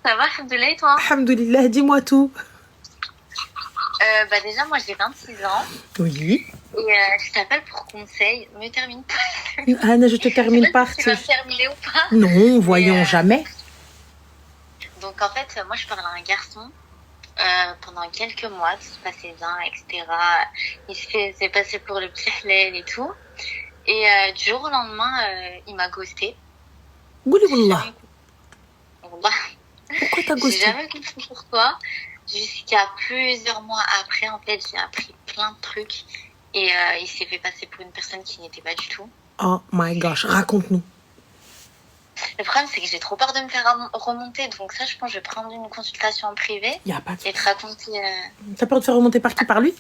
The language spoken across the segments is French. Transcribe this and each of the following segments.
Ça va, alhamdoulilah, et toi? Alhamdoulilah, dis-moi tout. Déjà, moi, j'ai 26 ans. Oui. Et je t'appelle pour conseil. Me termine pas. Anna, je te Je sais termine pas pas. si tu vas me terminer ou pas. Non, Mais, voyons jamais. donc, en fait, moi, je parle à un garçon pendant quelques mois. Tout se passait bien, etc. C'est passé pour le petit halal et tout. Et du jour au lendemain, il m'a ghosté. Gouli J'ai wallah. jamais Wallah. Pourquoi t'as J'ai ghosté? jamais compris pourquoi. Jusqu'à plusieurs mois après, en fait, j'ai appris plein de trucs. Et il s'est fait passer pour une personne qui n'était pas du tout. Oh my gosh, raconte-nous. Le problème, c'est que j'ai trop peur de me faire remonter. Donc ça, je pense que je vais prendre une consultation en privé Y a pas de... et te raconter... T'as peur de faire remonter par qui? Par lui?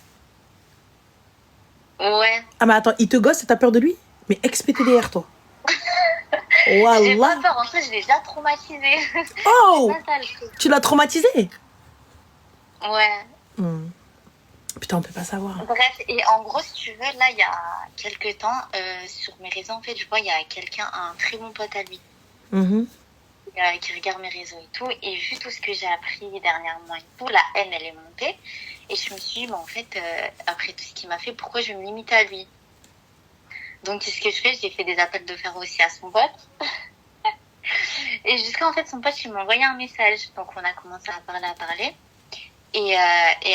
Ouais. Ah mais attends, il te gosse et t'as peur de lui? Mais expété derrière toi. J'ai pas Wallah. peur. En fait, je l'ai déjà traumatisé. Oh, C'est pas ça, le truc. tu l'as traumatisé? Ouais. Putain, on peut pas savoir. Bref, et en gros, si tu veux, là, il y a quelques temps, sur mes réseaux, en fait, je vois, il y a quelqu'un, un très bon pote à lui, qui regarde mes réseaux et tout. Et vu tout ce que j'ai appris dernièrement et tout, la haine, elle est montée. Et je me suis dit, en fait, après tout ce qu'il m'a fait, pourquoi je vais me limiter à lui? Donc, qu'est-ce que je fais? J'ai fait des appels de fer aussi à son pote. Et jusqu'à, en fait, son pote, il m'a envoyé un message. Donc, on a commencé à parler. Et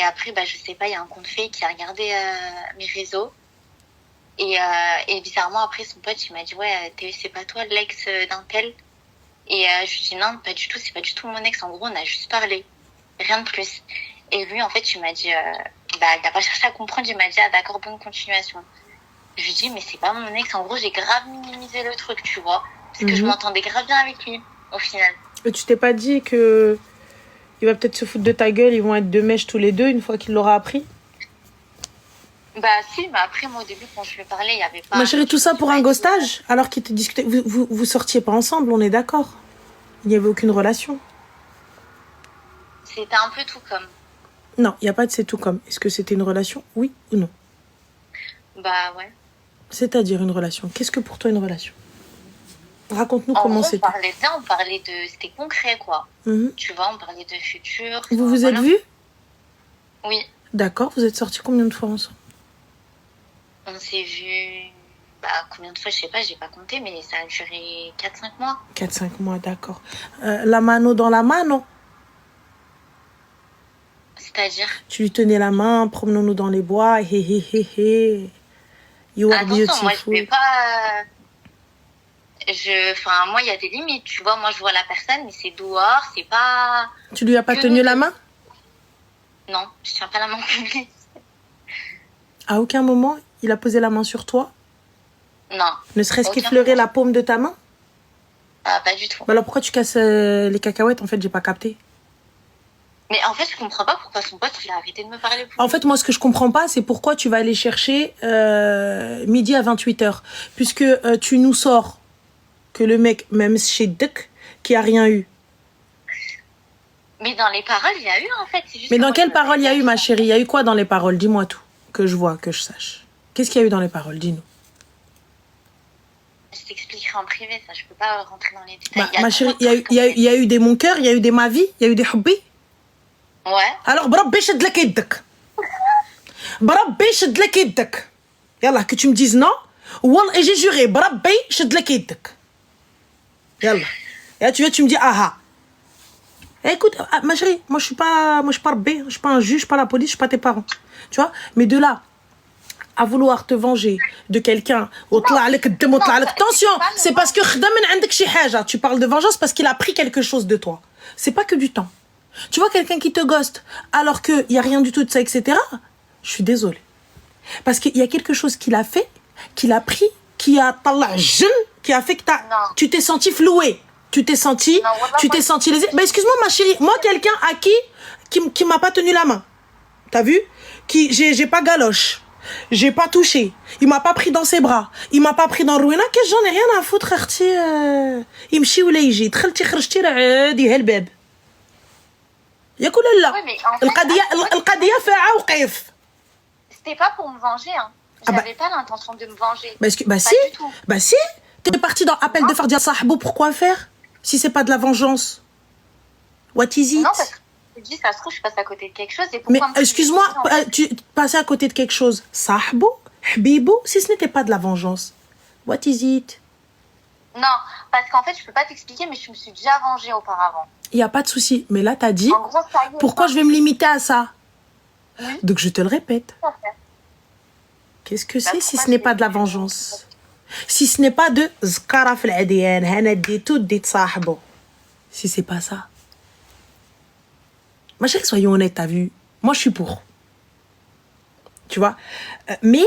après, je sais pas, il y a un compte fake qui a regardé mes réseaux. Et bizarrement, après, son pote, il m'a dit, ouais, c'est pas toi l'ex d'un tel? Et je lui ai dit, non, pas du tout, c'est pas du tout mon ex. En gros, on a juste parlé. Rien de plus. Et lui, en fait, il m'a dit, il a pas cherché à comprendre, il m'a dit, ah d'accord, bonne continuation. Je lui ai dit, mais c'est pas mon ex. En gros, j'ai grave minimisé le truc, tu vois. Parce que je m'entendais grave bien avec lui, au final. Et tu t'es pas dit que il va peut-être se foutre de ta gueule, ils vont être de mèche tous les deux une fois qu'il l'aura appris? Si, mais après, moi, au début, quand je lui parlais, il y avait pas... Ma chérie, tout ça pour un ghostage? Alors qu'il te discutait... Vous sortiez pas ensemble, on est d'accord? Il n'y avait aucune relation? C'était un peu tout comme. Non, il n'y a pas de c'est tout comme. Est-ce que c'était une relation? Oui ou non? Ouais. C'est-à-dire une relation. Qu'est-ce que pour toi une relation? Raconte-nous En comment gros, c'était. on parlait bien, on parlait de... C'était concret, quoi. Tu vois, on parlait de futur. Vous vous êtes vus? Oui. D'accord, vous êtes sortis combien de fois ensemble? On s'est vus... combien de fois, je sais pas, j'ai pas compté, mais ça a duré 4-5 mois. 4-5 mois, d'accord. La mano dans la mano? C'est-à-dire? Tu lui tenais la main, promenons-nous dans les bois, hé hé hé hé. You are beautiful. Attention, moi, je vais pas... moi, il y a des limites, tu vois. Moi, je vois la personne, mais c'est dehors, c'est pas... Tu lui as pas tenu la main? Non, je tiens pas la main publique. À aucun moment, il a posé la main sur toi? Non. Ne serait-ce qu'effleurer la paume de ta main? Pas du tout. Alors pourquoi tu casses les cacahuètes? En fait, j'ai pas capté. Mais en fait, je comprends pas pourquoi son pote, il a arrêté de me parler plus. En fait, moi, ce que je comprends pas, c'est pourquoi tu vas aller chercher midi à 28h. Puisque tu nous sors que le mec, même chez Duck, qui a rien eu. Mais dans les paroles, il y a eu, en fait. Mais dans quelles paroles il y a eu, ma chérie? Il y a eu quoi dans les paroles? Dis-moi tout. Que je vois, que je sache. Qu'est-ce qu'il y a eu dans les paroles? Dis-nous. Je t'expliquerai en privé, ça. Je peux pas rentrer dans les détails. Ma chérie, il y a eu des mon cœur, il y a eu des ma vie, il y a eu des hobbies. Ouais. Alors, بربي شد لك يدك. بربي شد لك يدك. يلا, que tu me dises non. والله, et j'ai juré, بربي شد لك يدك. يلا. Et là, tu me dis, ah. Écoute, ma chérie, moi je suis pas Rabbi, je suis pas un juge, je suis pas la police, je suis pas tes parents. Tu vois? Mais de là à vouloir te venger de quelqu'un, attention, c'est parce que tu parles de vengeance parce qu'il a pris quelque chose de toi. C'est pas que du temps. Tu vois quelqu'un qui te ghoste alors qu'il n'y a rien du tout de ça, etc. Je suis désolée. Parce qu'il y a quelque chose qu'il a fait, qu'il a pris, qui a fait que tu t'es senti floué. Tu t'es senti lésé. Ben excuse-moi ma chérie, moi quelqu'un à qui m'a pas tenu la main. T'as vu? J'ai pas galoche. J'ai pas touché. Il m'a pas pris dans ses bras. Il m'a pas pris dans Rouena. Qu'est-ce que j'en ai rien à foutre, اختي. يمشي ولا يجي. دخلتي خرجتي راه عادي هالباب. ياك ولا لا؟ القضية فيها وقف. C'était pas pour me venger, hein. J'avais pas l'intention de me venger. Si. T'es parti dans appel de faire dire sahbou, pourquoi faire? Si c'est pas de la vengeance. What is it? Non, parce que je me dis, ça se trouve, je passe à côté de quelque chose. Et Mais pourquoi excuse-moi, tu passais à côté de quelque chose. Sahbo, Hbibou, si ce n'était pas de la vengeance. What is it? Non, parce qu'en fait, je peux pas t'expliquer, mais je me suis déjà vengée auparavant. Il n'y a pas de souci. Mais là, tu as dit, En gros, ça y est, pourquoi je vais me limiter à ça? Oui. Donc, je te le répète. Tout à fait. Qu'est-ce que Bah, c'est si pourquoi ce n'est je pas vais- de la vengeance? Si ce n'est pas de zkara fil adiyan, hana di tout dit sahbo. Si c'est pas ça. Ma chérie, soyons honnêtes, t'as vu? Moi, je suis pour. Tu vois? Mais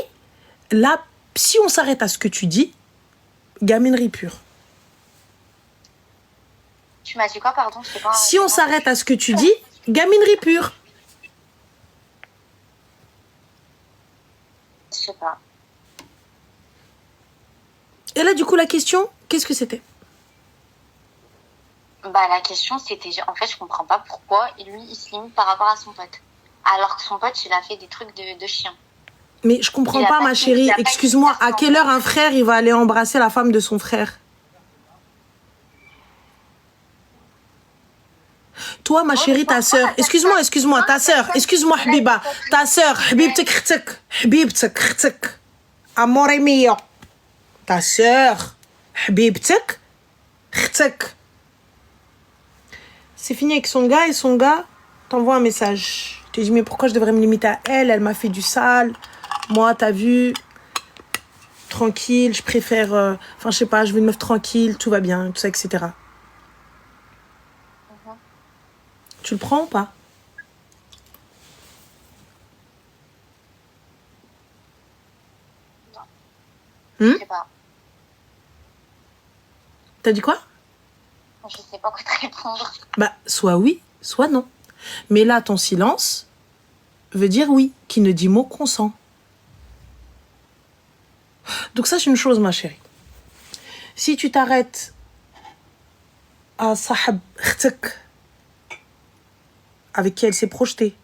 là, si on s'arrête à ce que tu dis, gaminerie pure. Tu m'as dit quoi, pardon? Je sais pas. Si on s'arrête à ce que tu dis, gaminerie pure. Je sais pas. Et là, du coup, la question, qu'est-ce que c'était? Bah, la question, c'était, en fait, je comprends pas pourquoi lui, il se limite par rapport à son pote. Alors que son pote, il a fait des trucs de chien. Mais je comprends Il a pas, pas ma dit- chérie. il a pas dit Excuse-moi, à personne. quelle heure un frère, il va aller embrasser la femme de son frère? Toi, ma chérie, ta sœur. Excuse-moi, ta sœur. Excuse-moi, Habiba. Ta sœur, Habibtek khtek. Habibtek khtek. Amore mio. Ta sœur, Habibtek khtek. C'est fini avec son gars et son gars t'envoie un message. Tu te dis, mais pourquoi je devrais me limiter à elle? Elle m'a fait du sale. Moi, t'as vu, tranquille, je préfère... Enfin, je sais pas, je veux une meuf tranquille, tout va bien, tout ça, etc. Tu le prends ou pas? Je sais pas. T'as dit quoi? Je sais pas quoi te répondre. Bah, soit oui, soit non. Mais là, ton silence veut dire oui. Qui ne dit mot consent. Donc sache une chose, ma chérie. Si tu t'arrêtes à sahab khtek, avec qui elle s'est projetée,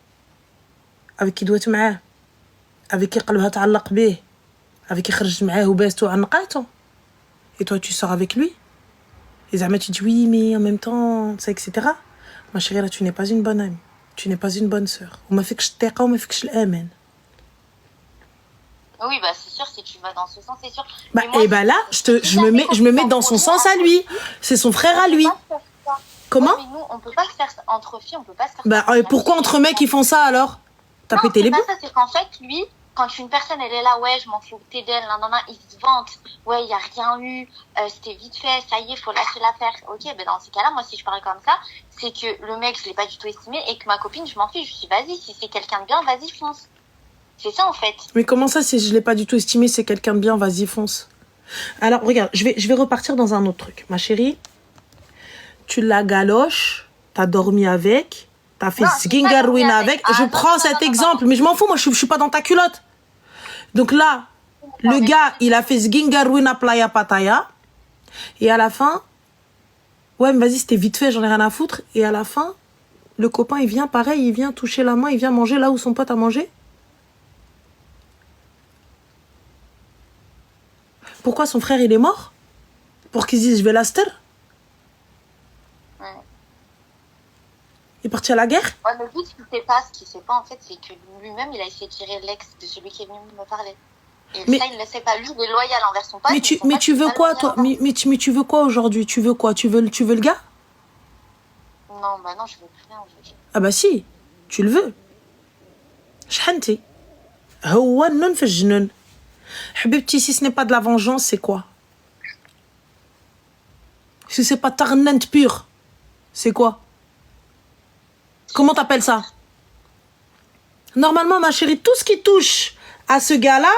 avec qui doit être معاه, avec qui قلبها تعلق به, avec qui خرجت معاه وباستو عنقاته, et toi tu sors avec lui, et Zahma tu dis oui mais en même temps, ça, etc. Ma chérie, là tu n'es pas une bonne amie, tu n'es pas une bonne sœur. وما فيكش الثقة وما فيكش الأمان. Oui, bah, c'est sûr, si tu vas dans ce sens, c'est sûr. Bah, Mais moi, et bah là, je me mets dans son sens à lui. C'est son frère à lui. Comment? Mais nous, on peut pas se faire ça. Entre filles, on peut pas se faire Bah, ça. pourquoi entre mecs ils font ça alors? T'as Non, pété c'est les pas bouts? ça, c'est qu'en fait, lui, quand une personne, elle est là, ouais, je m'en fous d'elle, nan, il se vante, ouais, il y a rien eu, c'était vite fait, ça y est, faut lâcher l'affaire. Ok, ben dans ces cas-là, moi, si je parle comme ça, c'est que le mec, je l'ai pas du tout estimé et que ma copine, je m'en fiche. Je suis, vas-y, si c'est quelqu'un de bien, vas-y, fonce. C'est ça, en fait. Mais comment ça, si je l'ai pas du tout estimé, c'est quelqu'un de bien, vas-y, fonce. Alors, regarde, je vais repartir dans un autre truc. Ma chérie, tu la galoches, t'as dormi avec, t'as fait Non, j'ai pas sgingarouine dormi avec. avec. Ah, Je non, prends non, cet non, exemple, mais je m'en fous, moi, je suis pas dans ta culotte. Donc là, le gars, il a fait sgingarouine à Playa Pattaya. Et à la fin, ouais, mais vas-y, c'était vite fait, j'en ai rien à foutre. Et à la fin, le copain, il vient, pareil, il vient toucher la main, il vient manger là où son pote a mangé. Pourquoi son frère, il est mort? Pour qu'ils disent, je vais l'aster? Ouais. Il est parti à la guerre? Ouais, mais lui, ce qu'il sait pas, en fait, c'est que lui-même, il a essayé de tirer l'ex de celui qui est venu me parler. Et Mais- ça, il le sait pas. Lui, il est loyal envers son pote. Mais tu, son mais pote, tu il est veux pas quoi, loyal toi? envers- Mais tu veux quoi aujourd'hui? Tu veux quoi? Tu veux le gars? Non, bah non, je veux plus rien. Ah bah si, tu le veux. شحنتي هو النون في الجنون. حبيبتي, si ce n'est pas de la vengeance, c'est quoi? Si c'est pas tarnante pure, c'est quoi? Comment t'appelles ça? Normalement, ma chérie, tout ce qui touche à ce gars-là,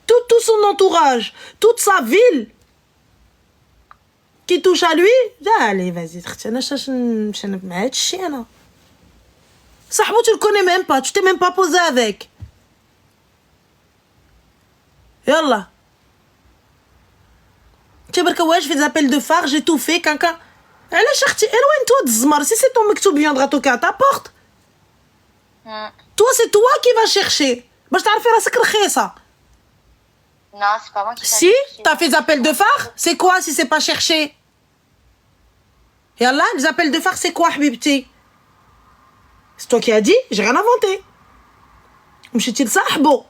tout son entourage, toute sa ville qui touche à lui, allez, vas-y, Sahbo, tu le connais même pas, tu t'es même pas posé avec. Yallah. Tu sais, ouais, je fais des appels de phare, j'ai tout fait, caca. علاش اختي éloigne-toi de Zmar, si c'est ton mektoub viendra toquer à ta porte. Toi, c'est toi qui vas chercher. باش تعرفي راسك رخيصة. Non, c'est pas moi qui Si, t'as fait des appels de phare, c'est quoi si c'est pas cherché? Yallah, les appels de phare, c'est quoi, Habibti? C'est toi qui as dit, j'ai rien inventé. M'chiti sahbo.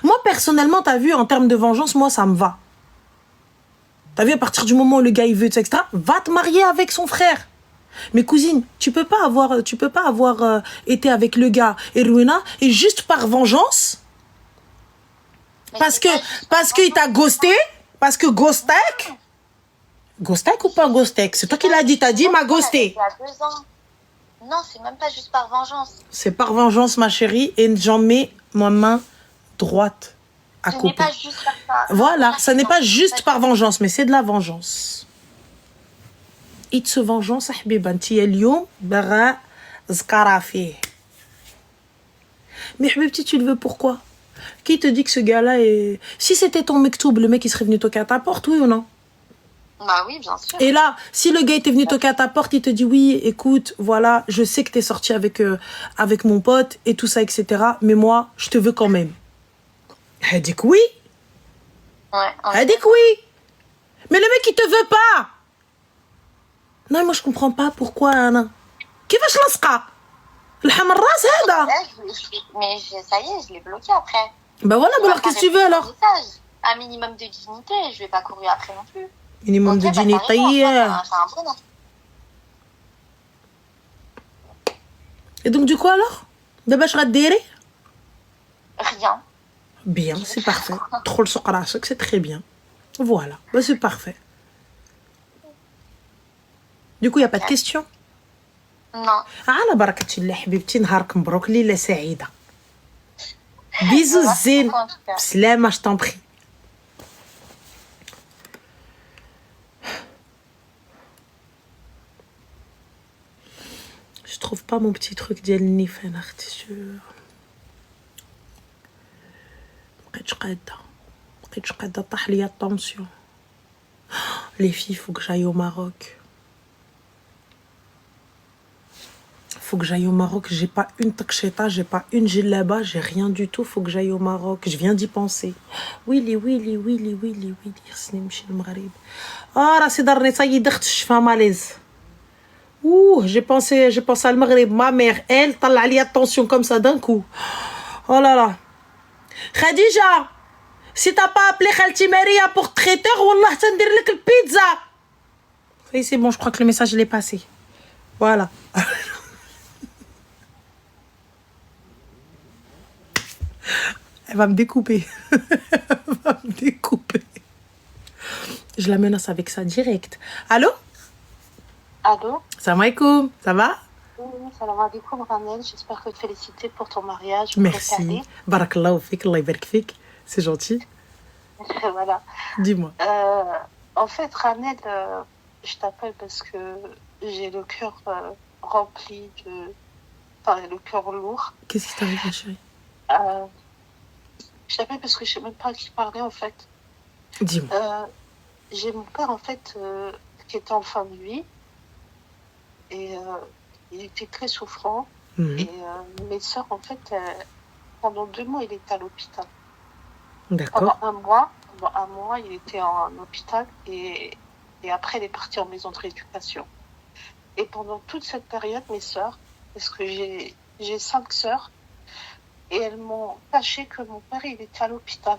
Moi, personnellement, t'as vu, en termes de vengeance, moi, ça me va. T'as vu, à partir du moment où le gars, il veut, etc., va te marier avec son frère. Mais cousine, tu peux pas avoir été avec le gars et Rwena, et juste par vengeance, parce qu'il t'a ghosté, parce que ghostek ou pas ghostek? C'est toi qui l'as dit, t'as dit, m'a ghosté. Il y a 2 ans. Non, c'est même pas juste par vengeance. C'est par vengeance, ma chérie, et j'en mets ma main droite à Ce couper. n'est pas juste par ça. Voilà, ça n'est pas juste par vengeance, mais c'est de la vengeance. It's vengeance, حبيبة انت اليوم باغا زكرا فيه. Mais Habibti, tu le veux pourquoi? Qui te dit que ce gars-là est... Si c'était ton mektoub, le mec il serait venu toquer à ta porte, oui ou non? Bah oui, bien sûr. Et là, si le gars était venu toquer à ta porte, il te dit oui, écoute, voilà, je sais que t'es sorti avec mon pote et tout ça, etc. Mais moi, je te veux quand même. Elle dit que oui. Ouais. Elle dit que oui. Mais le mec, il te veut pas. Non, moi, je comprends pas pourquoi. كيفاش لصقة الحم الراس هذا. Mais ça y est, je l'ai bloqué après. Bah voilà, alors qu'est-ce que tu veux alors? Un minimum de dignité, je vais pas courir après non plus. Minimum de dignité. C'est un bon. Et donc, du coup, alors? D'abord, je vais te dire. Rien. Bien, c'est parfait. Trop le sucre, c'est très bien. Voilà, bah, c'est parfait. Du coup, il n'y a pas de question? Non. على بركة الله حبيبتي نهارك مبروك ليلة سعيدة. Bisous زين. بسلامة, je t'en prie. Je trouve pas mon petit truc ديال النيف هنا اختي سور. مبقيتش قادة طاح ليا الطونسيون. Les filles, faut que j'aille au Maroc. Faut que j'aille au Maroc. J'ai pas une taksheta, j'ai pas une djellaba, j'ai rien du tout. Faut que j'aille au Maroc. Je viens d'y penser. ويلي ويلي ويلي ويلي ويلي خصني نمشي للمغرب. راسي ضرني صاي دخت الشفا ماليز. J'ai pensé à le Maghreb. Ma mère, elle, طلع ليا attention comme ça d'un coup. Oh là là. Khadija, si t'as pas appelé Khalti Maria pour traiteur, wallah, t'endir lek le pizza. Oui, c'est bon, je crois que le message, je l'ai passé. Voilà. Elle va me découper. Elle va me découper. Je la menace avec ça direct. Allô? Allô? Salam alaikum. Ça va? Oui, salam alaikum, Ranel. J'espère que te féliciter pour ton mariage. Merci. Barakallahu fik, Allah yabarak fik. C'est gentil. Voilà. Dis-moi. En fait, Ranel, je t'appelle parce que j'ai le cœur rempli de... Enfin, le cœur lourd. Qu'est-ce qui t'arrive, ma chérie? Je t'appelle parce que je sais même pas à qui parler, en fait. Dis-moi. J'ai mon père, en fait, qui était en fin de vie. Et il était très souffrant. Mmh. Et mes soeurs, en fait, pendant 2 mois, il était à l'hôpital. D'accord. Pendant un mois, il était en hôpital. Et après, il est parti en maison de rééducation. Et pendant toute cette période, mes soeurs, parce que j'ai 5 soeurs, et elles m'ont caché que mon père, il était à l'hôpital.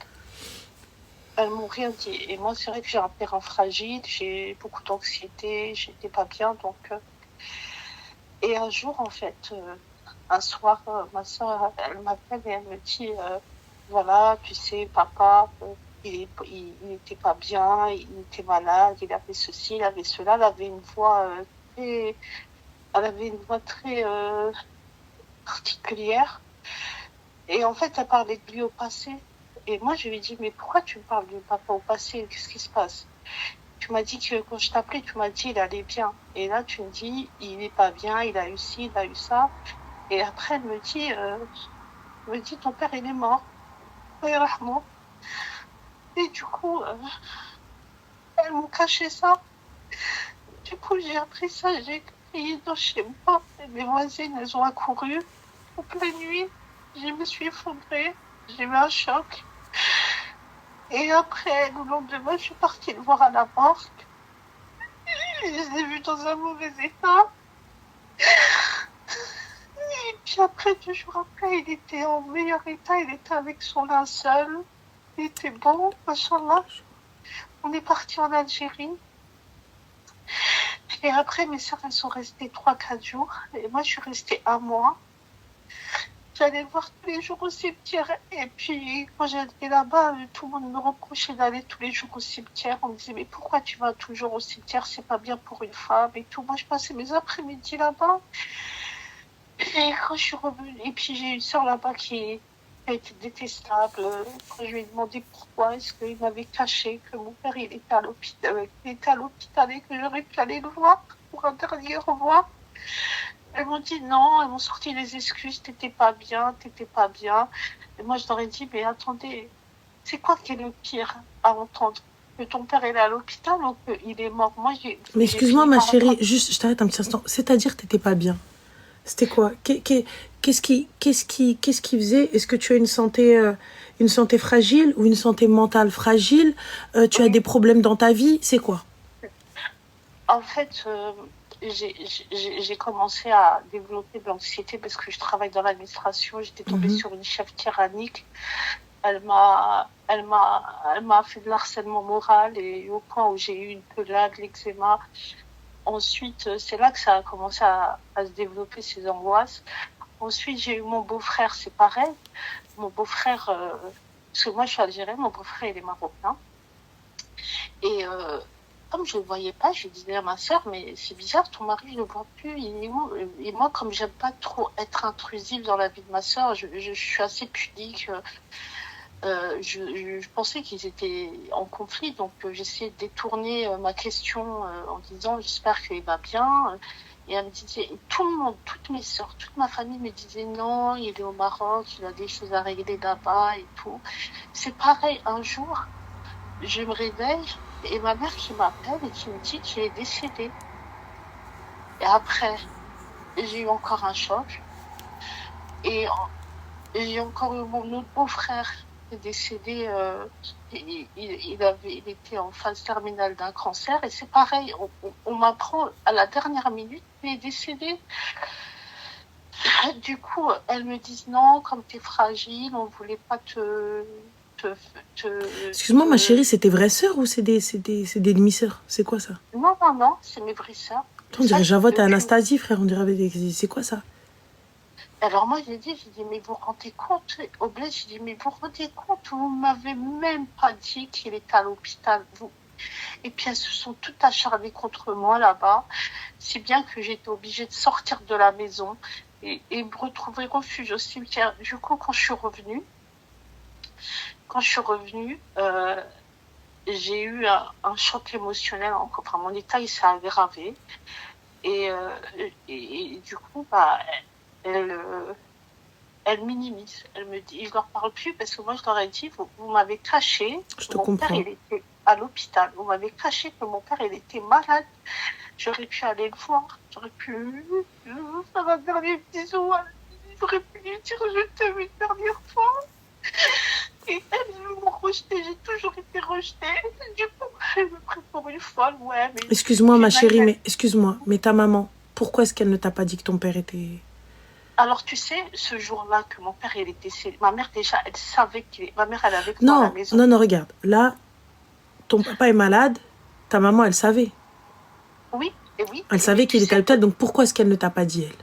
Elles m'ont rien dit. Et moi, c'est vrai que j'ai un père fragile, j'ai beaucoup d'anxiété, j'étais pas bien, donc... Et un jour, en fait, un soir, ma soeur, elle m'appelle et elle me dit, voilà, tu sais, papa, il était pas bien, il était malade, il avait ceci, il avait cela, elle avait une voix très particulière. Et en fait, elle parlait de lui au passé. Et moi, je lui ai dit, mais pourquoi tu me parles de papa au passé? Qu'est-ce qui se passe? Tu m'as dit que quand je t'appelais, tu m'as dit il allait bien. Et là, tu me dis, il n'est pas bien, il a eu ci, il a eu ça. Et après, elle me dit, ton père, il est mort. Et du coup, elles m'ont caché ça. Du coup, j'ai appris ça, j'ai crié dans chez moi. Et mes voisines, elles ont accouru en pleine nuit. Je me suis effondrée, j'ai eu un choc. Et après, le lendemain, je suis partie le voir à la morgue. Je les ai vus dans un mauvais état. Et puis après, 2 jours après, il était en meilleur état. Il était avec son linceul. Il était bon, machallah. On est parti en Algérie. Et après, mes soeurs, elles sont restées 3-4 jours. Et moi, je suis restée 1 mois. J'allais le voir tous les jours au cimetière. Et puis, quand j'étais là-bas, tout le monde me reprochait d'aller tous les jours au cimetière. On me disait, mais pourquoi tu vas toujours au cimetière? C'est pas bien pour une femme et tout. Moi, je passais mes après-midi là-bas. Et quand je suis revenue, et puis j'ai une soeur là-bas qui a été détestable. Quand je lui ai demandé pourquoi, est-ce qu'il m'avait caché que mon père il était à l'hôpital, et que j'aurais pu aller le voir pour un dernier revoir. Elles m'ont dit non, elles m'ont sorti des excuses, t'étais pas bien. Et moi je leur ai dit, mais attendez, c'est quoi qui est le pire à entendre? Que ton père il est à l'hôpital ou qu'il est mort? Moi Mais excuse-moi ma chérie, juste je t'arrête un petit instant. C'est-à-dire que t'étais pas bien? C'était quoi? Qu'est-ce qui faisait? Est-ce que tu as une santé fragile ou une santé mentale fragile? Tu as des problèmes dans ta vie? C'est quoi? En fait, j'ai commencé à développer de l'anxiété parce que je travaille dans l'administration. J'étais tombée sur une chef tyrannique. Elle m'a fait de l'harcèlement moral et au point où j'ai eu une pelade, l'eczéma. Ensuite, c'est là que ça a commencé à se développer, ces angoisses. Ensuite, j'ai eu mon beau-frère, c'est pareil. Mon beau-frère, parce que moi je suis algérienne, mon beau-frère il est marocain. Et comme je ne le voyais pas, je disais à ma soeur, mais c'est bizarre, ton mari je ne le vois plus, il est où? Et moi, comme j'aime pas trop être intrusive dans la vie de ma soeur, je suis assez pudique. Je pensais qu'ils étaient en conflit, donc j'essayais de détourner ma question en disant j'espère qu'il va bien. Et elle me disait, et tout le monde, toutes mes sœurs, toute ma famille me disait non, il est au Maroc, il a des choses à régler là-bas et tout. C'est pareil, un jour, je me réveille et ma mère qui m'appelle et qui me dit qu'il est décédé. Et après, j'ai eu encore un choc. Et j'ai encore eu mon autre beau-frère qui est décédé. Il était en phase terminale d'un cancer. Et c'est pareil, on m'apprend à la dernière minute qu'il est décédé. Du coup, elles me disent non, comme tu es fragile, on voulait pas Excuse-moi ma chérie, c'est tes vraies sœurs ou c'est des demi-sœurs? C'est quoi ça? Non, c'est mes vraies sœurs. On dirait Javotte et Anastasie, frère, on dirait. C'est quoi ça? Alors moi, j'ai dit, mais vous vous rendez compte? Au bled, j'ai dit, mais vous vous rendez compte? Vous m'avez même pas dit qu'il était à l'hôpital, vous. Et puis elles se sont toutes acharnées contre moi là-bas, si bien que j'étais obligée de sortir de la maison et me retrouver refuge au cimetière. Du coup, quand je suis revenue, j'ai eu un choc émotionnel. Enfin, mon état il s'est aggravé et du coup, elle minimise. Elle me dit, je leur parle plus parce que moi je leur ai dit, vous m'avez caché. Mon père il était à l'hôpital. Vous m'avez caché que mon père il était malade. J'aurais pu aller le voir. J'aurais pu faire un dernier bisou. J'aurais pu lui dire je t'aime une dernière fois. Et elles m'ont rejetée. J'ai toujours été rejetée. Du coup, elle me prend pour une folle. Ouais, mais excuse-moi ma chérie, mais ta maman, pourquoi est-ce qu'elle ne t'a pas dit que ton père était... Alors, tu sais, ce jour-là que mon père il était décédé, ma mère déjà, elle savait qu'il est... Ma mère, elle avait avec moi à la maison. Non, regarde. Là, ton papa est malade, ta maman, elle savait. Oui, et oui. Elle savait qu'il était à l'hôpital, donc pourquoi est-ce qu'elle ne t'a pas dit, elle?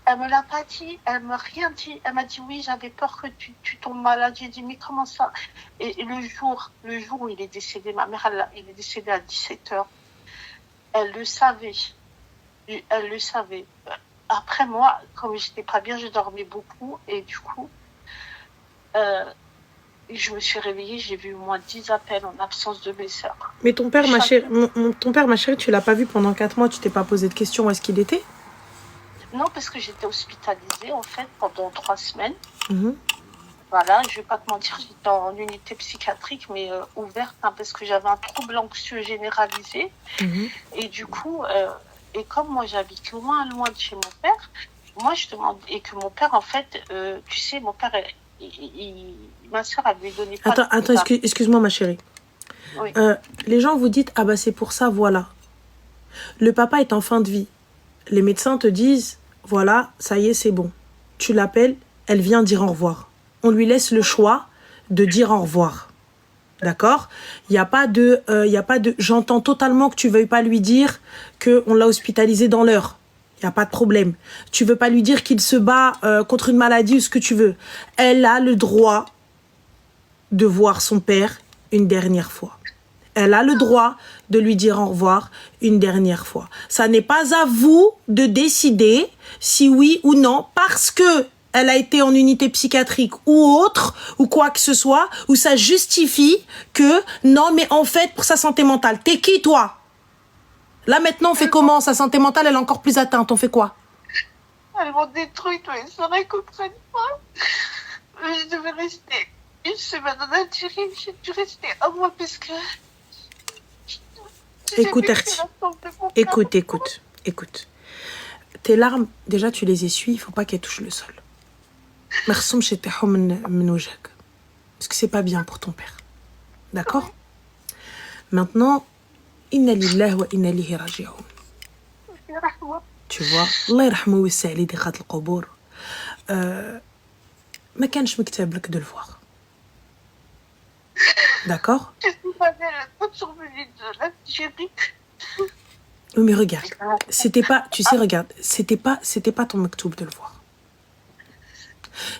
Elle me l'a pas dit, elle m'a rien dit. Elle m'a dit oui, j'avais peur que tu tombes malade. J'ai dit mais comment ça? Et le jour où il est décédé, ma mère, il est décédé à 17h. Elle le savait. Elle le savait. Après moi, comme j'étais pas bien, je dormais beaucoup et du coup, je me suis réveillée, j'ai vu au moins 10 appels en absence de mes sœurs. Mais ton père, ma chérie, tu l'as pas vu pendant 4 mois, tu t'es pas posé de questions où est-ce qu'il était? Non, parce que j'étais hospitalisée en fait pendant 3 semaines. Voilà, je vais pas te mentir, j'étais en unité psychiatrique mais ouverte parce que j'avais un trouble anxieux généralisé. Et du coup, et comme moi j'habite loin de chez mon père, moi je demande, et que mon père en fait, tu sais, mon père, ma soeur elle lui donnait pas. Attends, excuse-moi ma chérie. Oui. Les gens vous disent ah bah c'est pour ça, voilà. Le papa est en fin de vie. Les médecins te disent, voilà, ça y est, c'est bon. Tu l'appelles, elle vient dire au revoir. On lui laisse le choix de dire au revoir. D'accord ? Il n'y a pas de... J'entends totalement que tu ne veuilles pas lui dire qu'on l'a hospitalisé dans l'heure. Il n'y a pas de problème. Tu ne veux pas lui dire qu'il se bat contre une maladie ou ce que tu veux. Elle a le droit de voir son père une dernière fois. Elle a le droit de lui dire au revoir une dernière fois. Ça n'est pas à vous de décider si oui ou non, parce que elle a été en unité psychiatrique ou autre, ou quoi que ce soit, où ça justifie que, non, mais en fait, pour sa santé mentale, t'es qui, toi? Là, maintenant, on fait comment? Sa santé mentale, elle est encore plus atteinte. On fait quoi? Elles m'ont détruite, mais ça ne comprennent pas. Je devais rester une semaine en Algérie. J'ai dû rester un mois parce que... Écoute, Erti. Écoute. Tes larmes, déjà, tu les essuies. Il ne faut pas qu'elles touchent le sol. Parce que c'est pas bien pour ton père. D'accord? Maintenant, inna lillahi wa inna ilayhi raji'un. Tu vois, Allah yarhamou wa yassa' li diqat al-qubur. ما كانش مكتوب لك de le voir. D'accord? Je suis pas belle, survenue de l'Algérie. Oui, mais regarde, c'était pas, tu sais, regarde, c'était pas ton maktoub de le voir.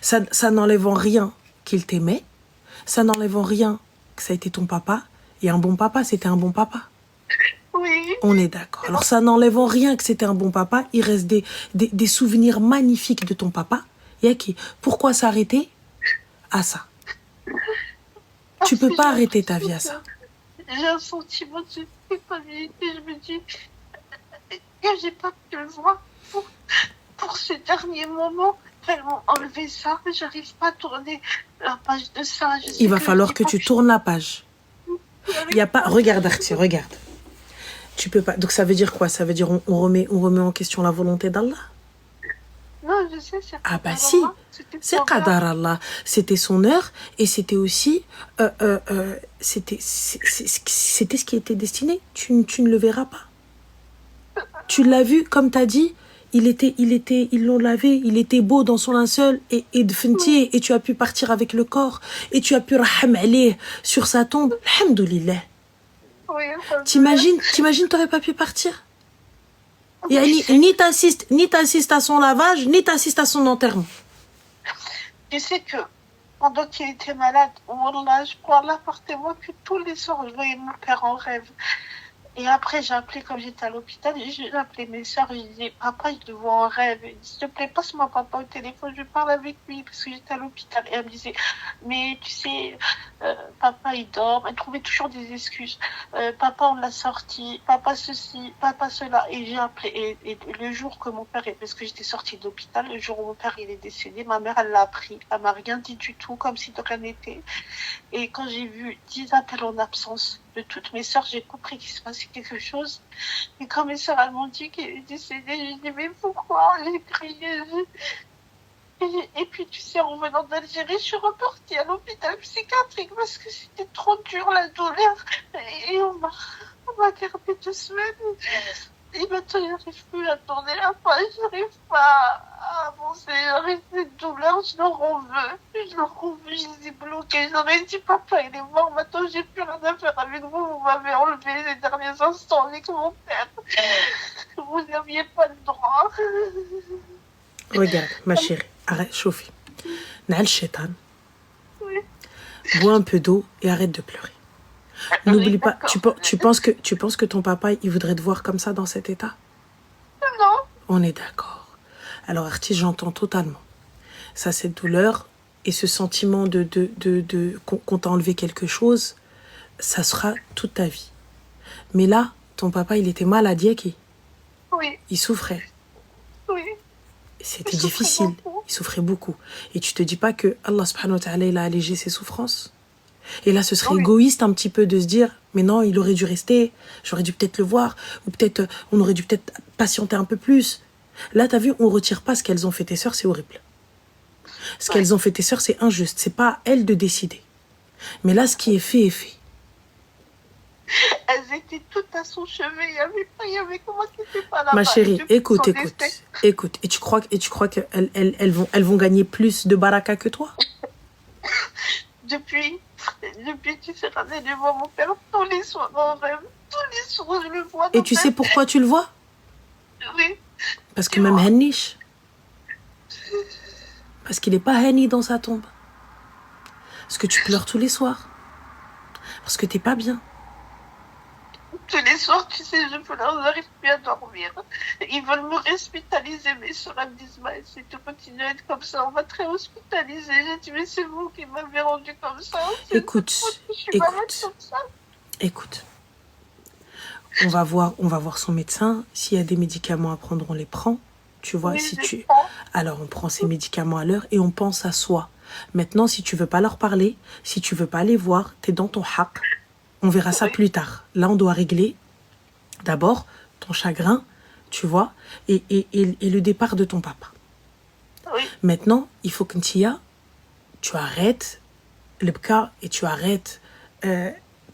Ça n'enlève en rien qu'il t'aimait, ça n'enlève en rien que ça a été ton papa, et un bon papa, c'était un bon papa. Oui. On est d'accord. Alors ça n'enlève en rien que c'était un bon papa, il reste des souvenirs magnifiques de ton papa. Yaki, pourquoi s'arrêter à ça? Tu peux pas arrêter ta vie à ça. J'ai un sentiment de culpabilité, je me dis que j'ai pas pu le voir pour ces derniers moments. Elles m'ont enlevé ça, j'arrive pas à tourner la page de ça. Il va falloir que tu tournes la page. Il y a pas... Regarde, Arti, regarde. Tu peux pas... Donc ça veut dire quoi? Ça veut dire on remet en question la volonté d'Allah? Non, je sais, c'est ah bah si, c'est Qadar Allah. C'était son heure et c'était aussi... c'était ce qui était destiné. Tu ne le verras pas. Tu l'as vu, comme tu as dit, ils l'ont lavé, il était beau dans son linceul et de fenti, et tu as pu partir avec le corps et tu as pu raham alayh sur sa tombe. Alhamdoulilah. Oui, T'imagines, t'aurais pas pu partir? Ni t'assistes à son lavage, ni t'assistes à son enterrement. Tu sais que pendant qu'il était malade, Wallah, je prends là par témoin que tous les soirs, je voyais mon père en rêve. Et après, j'ai appelé, comme j'étais à l'hôpital, j'ai appelé mes soeurs, je disais, papa, je te vois en rêve. S'il te plaît, passe-moi papa au téléphone, je parle avec lui, parce que j'étais à l'hôpital. Et elle me disait, mais tu sais, papa, il dort. Elle trouvait toujours des excuses. Papa, on l'a sorti, papa ceci, papa cela. Et j'ai appelé, et le jour que mon père parce que j'étais sortie de l'hôpital, le jour où mon père, il est décédé, ma mère, elle l'a appris. Elle m'a rien dit du tout, comme si de rien n'était. Et quand j'ai vu 10 appels en absence de toutes mes sœurs, j'ai compris qu'il se passait quelque chose. Et quand mes sœurs, elles m'ont dit qu'il est décédé, j'ai dit, mais pourquoi? J'ai crié. Et puis, tu sais, en revenant d'Algérie, je suis repartie à l'hôpital psychiatrique parce que c'était trop dur, la douleur. Et on m'a gardé 2 semaines. Et maintenant, je n'arrive plus à tourner la page, je n'arrive pas à avancer, j'arrive cette douleur, je leur en veux, je les ai bloqués, je leur ai dit, papa, il est mort, maintenant, j'ai plus rien à faire avec vous m'avez enlevé les derniers instants avec mon père. Vous n'aviez pas le droit. Regarde, ma chérie, arrête, chauffe. Na'al shaitan. Oui. Bois un peu d'eau et arrête de pleurer. N'oublie pas, tu penses que ton papa, il voudrait te voir comme ça dans cet état? Non. On est d'accord. Alors, Arti, j'entends totalement. Ça, cette douleur et ce sentiment qu'on t'a enlevé quelque chose, ça sera toute ta vie. Mais là, ton papa, il était malade, Yaki. Oui. Il souffrait. Oui. C'était difficile. Il souffrait beaucoup. Et tu te dis pas que Allah subhanahu wa ta'ala, il a allégé ses souffrances? Et là, ce serait égoïste un petit peu de se dire, mais non, il aurait dû rester, j'aurais dû peut-être le voir, ou peut-être, on aurait dû peut-être patienter un peu plus. Là, t'as vu, on retire pas ce qu'elles ont fait tes sœurs, c'est horrible. Ce qu'elles ont fait tes sœurs, c'est injuste, c'est pas à elles de décider. Mais là, ce qui est fait est fait. Elles étaient toutes à son chevet. Il y avait comment qui n'était pas là-bas. Ma chérie, écoute. Et tu crois qu'elles elles vont gagner plus de baraka que toi? Depuis différentes années, je vois mon père tous les soirs en rêve. Tous les soirs, je le vois. Et tu sais pourquoi tu le vois? Oui. Parce que même Hennish, parce qu'il n'est pas Henny dans sa tombe. Parce que tu pleures tous les soirs. Parce que t'es pas bien. Tous les soirs, tu sais, j'arrive plus à dormir. Ils veulent me réhospitaliser, mes soeurs, elles me disent, si tu continues à être comme ça, on va te réhospitaliser. J'ai dit, mais c'est vous qui m'avez rendu comme ça. Écoute. On va voir son médecin. S'il y a des médicaments à prendre, on les prend. Tu vois, oui, alors on prend ces médicaments à l'heure et on pense à soi. Maintenant, si tu veux pas leur parler, si tu veux pas les voir, t'es dans ton haq. On verra ça plus tard. Là, on doit régler d'abord ton chagrin, tu vois, et le départ de ton papa. Oui. Maintenant, il faut que tu arrêtes le bka et tu arrêtes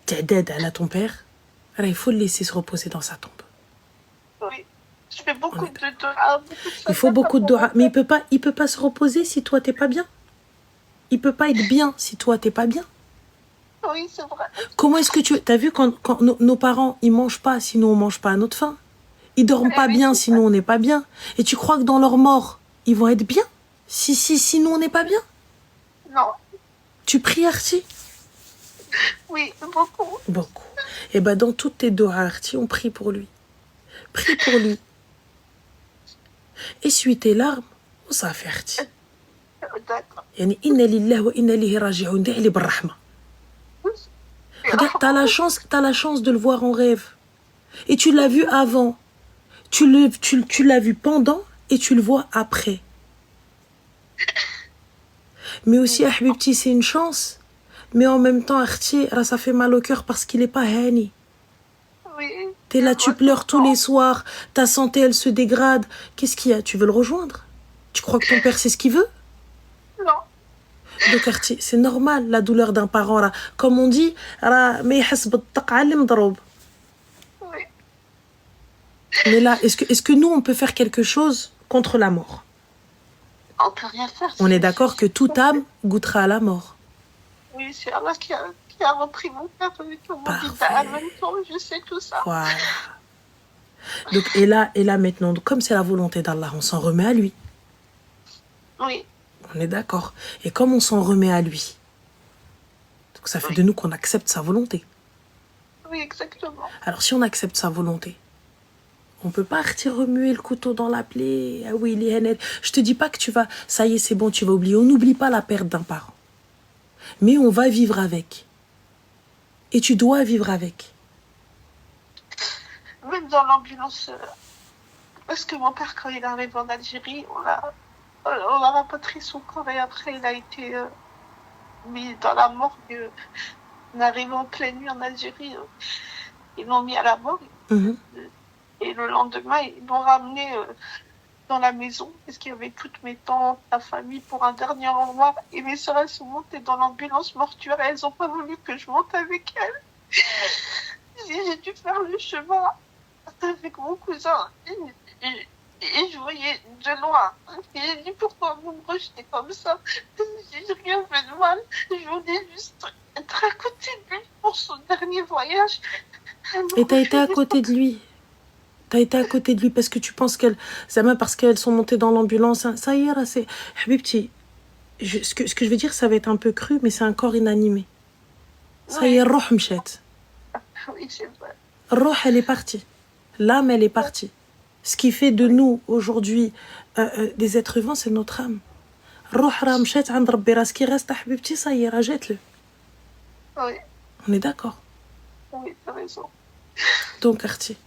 t'aides à ton père. Alors, il faut le laisser se reposer dans sa tombe. Oui. Je fais beaucoup de doigts. Il faut beaucoup de doigts. Mais il peut pas se reposer si toi, t'es pas bien. Il peut pas être bien si toi, t'es pas bien. Oui, c'est vrai. Comment est-ce que t'as vu quand nos parents, ils mangent pas, sinon on mange pas à notre faim. Ils dorment pas bien, sinon on n'est pas bien. Et tu crois que dans leur mort, ils vont être bien? Sinon on n'est pas bien? Non. Tu pries Arti? Oui, beaucoup. Beaucoup. Et ben dans toutes tes doigts Arti, on prie pour lui. Prie pour lui. Essuie tes larmes, on s'en fait Arti. D'accord. Yani inna lillahi wa inna ilayhi raji'un, da'li birrahma. Regarde, t'as la chance de le voir en rêve. Et tu l'as vu avant. Tu l'as vu pendant et tu le vois après. Mais aussi, Ahbibti, c'est une chance. Mais en même temps, Arti, ça fait mal au cœur parce qu'il n'est pas Hani. Oui. T'es là, tu pleures tous les soirs. Ta santé, elle se dégrade. Qu'est-ce qu'il y a? Tu veux le rejoindre? Tu crois que ton père, c'est ce qu'il veut? Non. Donc, Arti, c'est normal, la douleur d'un parent. Là. Comme on dit, mais là, est-ce que nous, on peut faire quelque chose contre la mort? On peut rien faire. On est d'accord que toute âme goûtera à la mort. Oui, c'est Allah qui a repris mon père. Je sais tout ça. Voilà. Donc, et là maintenant, comme c'est la volonté d'Allah, on s'en remet à lui. Oui. On est d'accord. Et comme on s'en remet à lui, donc ça fait de nous qu'on accepte sa volonté. Oui, exactement. Alors, si on accepte sa volonté, on peut pas remuer le couteau dans la plaie. Ah oui, je te dis pas que ça y est, c'est bon, tu vas oublier. On n'oublie pas la perte d'un parent. Mais on va vivre avec. Et tu dois vivre avec. Même dans l'ambulance, parce que mon père, quand il arrive en Algérie, on a rapatrié son corps et après il a été mis dans la morgue. On arrive en pleine nuit en Algérie, ils l'ont mis à la morgue. Mm-hmm. Et le lendemain, ils m'ont ramené dans la maison, parce qu'il y avait toutes mes tantes, la famille, pour un dernier au revoir. Et mes soeurs, elles sont montées dans l'ambulance mortuaire et elles n'ont pas voulu que je monte avec elles. J'ai dû faire le chemin avec mon cousin. Et je voyais de loin. Et j'ai dit, pourquoi vous me rejetez comme ça? J'ai rien fait de mal. Je voulais juste être à côté de lui pour son dernier voyage. Et t'as été à côté de lui? T'as été à côté de lui parce que tu penses parce qu'elles sont montées dans l'ambulance. Ça y est, c'est... Habibti, ce que je veux dire, ça va être un peu cru, mais c'est un corps inanimé. Ça y est, roh mchet. Oui, c'est vrai. Roh, elle est partie. L'âme, elle est partie. Ce qui fait de nous, aujourd'hui, des êtres vivants, c'est notre âme. Roh ramchet, and rabbira, ce qui reste, Habibti, ça y est, rajette-le. Oui. On est d'accord? Oui, t'as raison. Donc, Arti.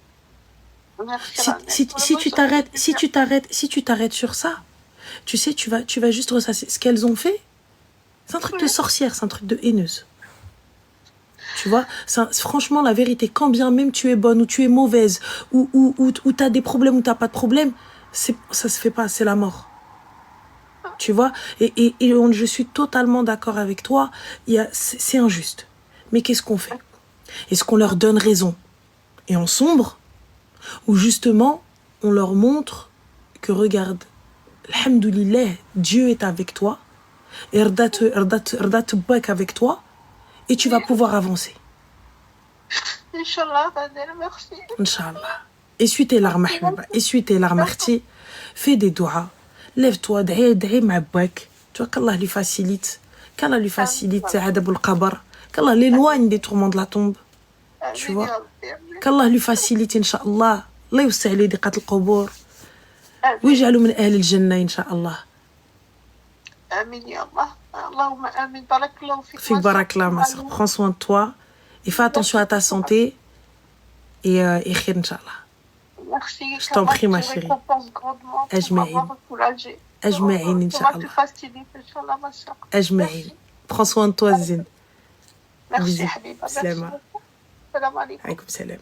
Si tu t'arrêtes sur ça, tu sais, tu vas juste ressasser ce qu'elles ont fait. C'est un truc de sorcière, c'est un truc de haineuse. Tu vois, franchement, la vérité, quand bien même tu es bonne ou tu es mauvaise, ou tu as des problèmes ou tu n'as pas de problème, ça se fait pas, c'est la mort. Tu vois, je suis totalement d'accord avec toi, c'est injuste. Mais qu'est-ce qu'on fait? Est-ce qu'on leur donne raison? Et en sombre, ou justement, on leur montre que regarde, alhamdoulilah, Dieu est avec toi, et Rdat Bak avec toi, et tu vas pouvoir avancer. Inch'Allah, Fadel, merci. Inch'Allah. Essuie tes larmes, Habiba. Essuie tes larmes, Arti. Fais des doigts. Lève-toi, d'aïe ma Bak. Tu vois qu'Allah lui facilite. Qu'Allah lui facilite, Adab al-Qabr. Qu'Allah l'éloigne des tourments de la tombe. Tu vois? Qu'Allah lui facilite, Inch'Allah. Allah يوسع عليه ضيقات القبور ويجعله من أهل الجنة إن شاء الله. آمين يا الله. اللهم آمين. بارك الله فيك. فيك بارك الله ma sœur. Prends soin de toi et fais attention à ta santé et خير إن شاء الله. Merci. Je t'en prie ma chérie. أجمعين إن شاء الله. أجمعين. Prends soin de toi Zine. Merci حبيبة. سلامة. السلام عليكم. عليكم السلام.